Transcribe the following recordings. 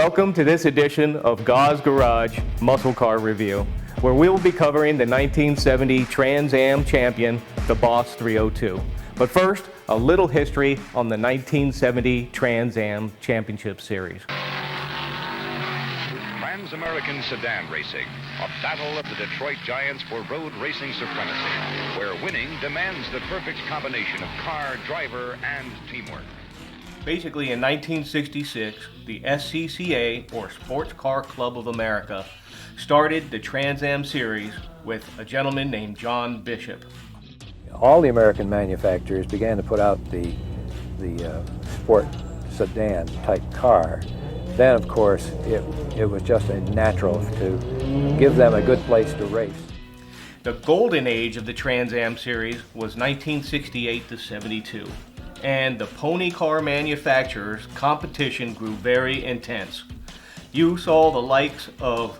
Welcome to this edition of Gause Garage Muscle Car Review, where we will be covering the 1970 Trans Am champion, the Boss 302. But first, a little history on the 1970 Trans Am Championship Series. Trans-American sedan racing, a battle of the Detroit Giants for road racing supremacy, where winning demands the perfect combination of car, driver, and teamwork. Basically, in 1966, the SCCA, or Sports Car Club of America, started the Trans Am Series with a gentleman named John Bishop. All the American manufacturers began to put out the sport sedan type car. Then, of course, it was just a natural to give them a good place to race. The golden age of the Trans Am Series was 1968 to 72. And the pony car manufacturers' competition grew very intense. You saw the likes of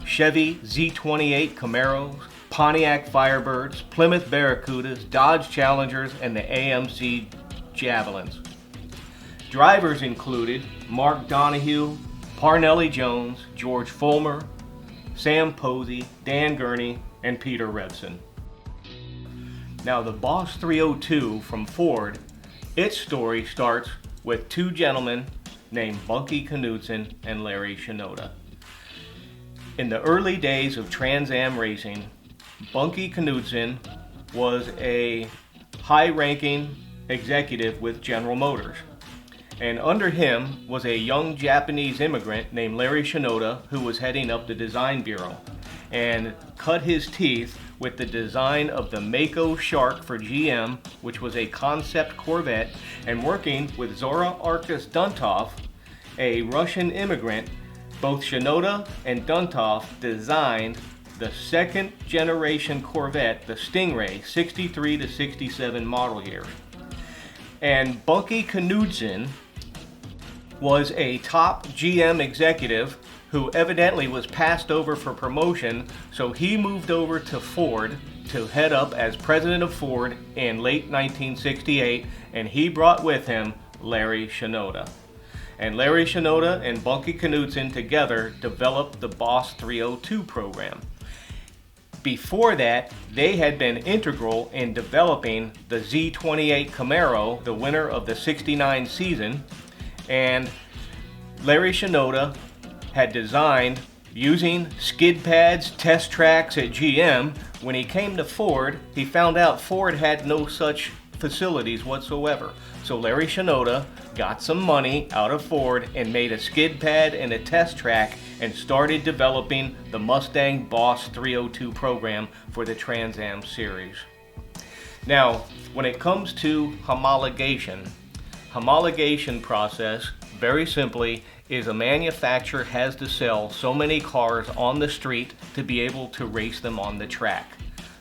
Chevy Z28 Camaros, Pontiac Firebirds, Plymouth Barracudas, Dodge Challengers, and the AMC Javelins. Drivers included Mark Donahue, Parnelli Jones, George Fulmer, Sam Posey, Dan Gurney, and Peter Revson. Now the Boss 302 from Ford, its story starts with two gentlemen named Bunky Knudsen and Larry Shinoda. In the early days of Trans Am racing, Bunky Knudsen was a high-ranking executive with General Motors. And under him was a young Japanese immigrant named Larry Shinoda, who was heading up the design bureau and cut his teeth with the design of the Mako Shark for GM, which was a concept Corvette, and working with Zora Arkus Duntov, a Russian immigrant. Both Shinoda and Duntov designed the second generation Corvette, the Stingray, 63 to 67 model year. And Bunky Knudsen was a top GM executive who evidently was passed over for promotion, so he moved over to Ford to head up as president of Ford in late 1968, and he brought with him Larry Shinoda. And Larry Shinoda and Bunky Knudsen together developed the Boss 302 program. Before that, they had been integral in developing the Z28 Camaro, the winner of the '69 season, and Larry Shinoda had designed using skid pads, test tracks at GM. When he came to Ford, he found out Ford had no such facilities whatsoever. So Larry Shinoda got some money out of Ford and made a skid pad and a test track and started developing the Mustang Boss 302 program for the Trans Am series. Now, when it comes to homologation process, very simply, is a manufacturer has to sell so many cars on the street to be able to race them on the track.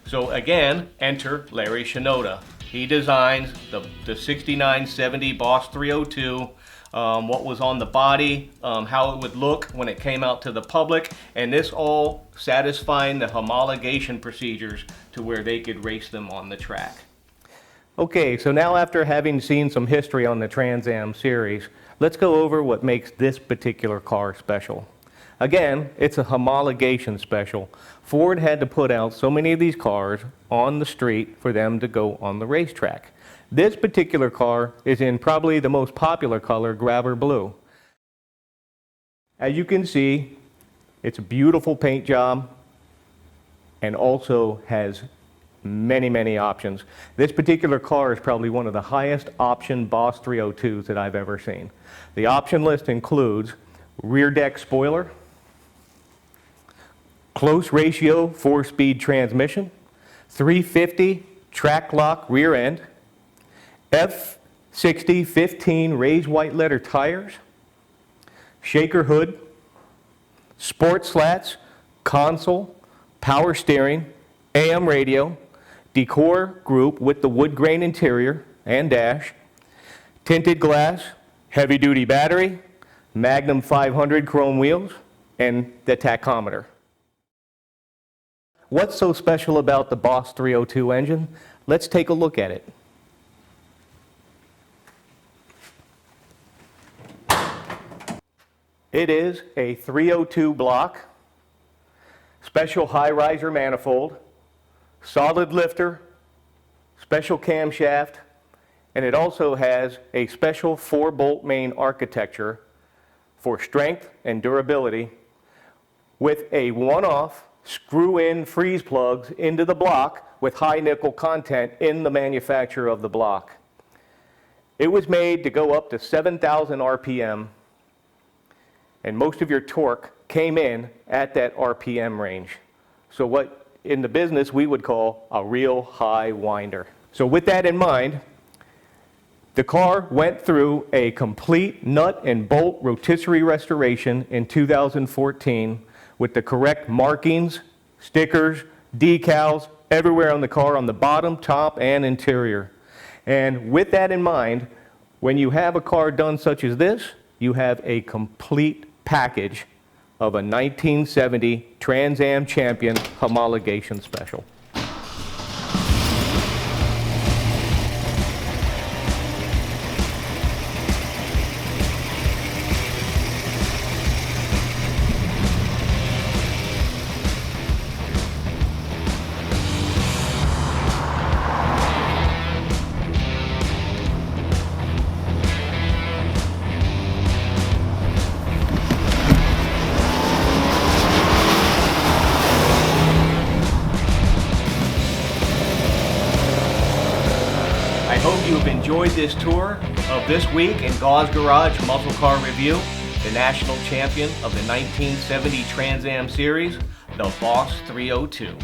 So again, enter Larry Shinoda. He designs the 69-70 Boss 302, what was on the body, how it would look when it came out to the public, and this all satisfying the homologation procedures to where they could race them on the track. Okay, so now after having seen some history on the Trans Am series, let's go over what makes this particular car special. Again, it's a homologation special. Ford had to put out so many of these cars on the street for them to go on the racetrack. This particular car is in probably the most popular color, grabber blue. As you can see, it's a beautiful paint job and also has many options. This particular car is probably one of the highest option Boss 302s that I've ever seen. The option list includes rear deck spoiler, close ratio 4-speed transmission, 350 track lock rear end, F60 15 raised white letter tires, shaker hood, sport slats, console, power steering, AM radio, decor group with the wood grain interior and dash, tinted glass, heavy duty battery, Magnum 500 chrome wheels, and the tachometer. What's so special about the Boss 302 engine? Let's take a look at it. It is a 302 block, special high riser manifold, solid lifter, special camshaft, and it also has a special 4-bolt main architecture for strength and durability with a one-off screw-in freeze plugs into the block with high nickel content in the manufacture of the block. It was made to go up to 7,000 RPM, and most of your torque came in at that RPM range. So what in the business we would call a real high winder. So with that in mind, the car went through a complete nut and bolt rotisserie restoration in 2014 with the correct markings, stickers, decals, everywhere on the car, on the bottom, top, and interior. And with that in mind, when you have a car done such as this, you have a complete package of a 1970 Trans Am Champion homologation special. I hope you have enjoyed this tour of this week in Gause Garage Muscle Car Review, the national champion of the 1970 Trans Am Series, the Boss 302.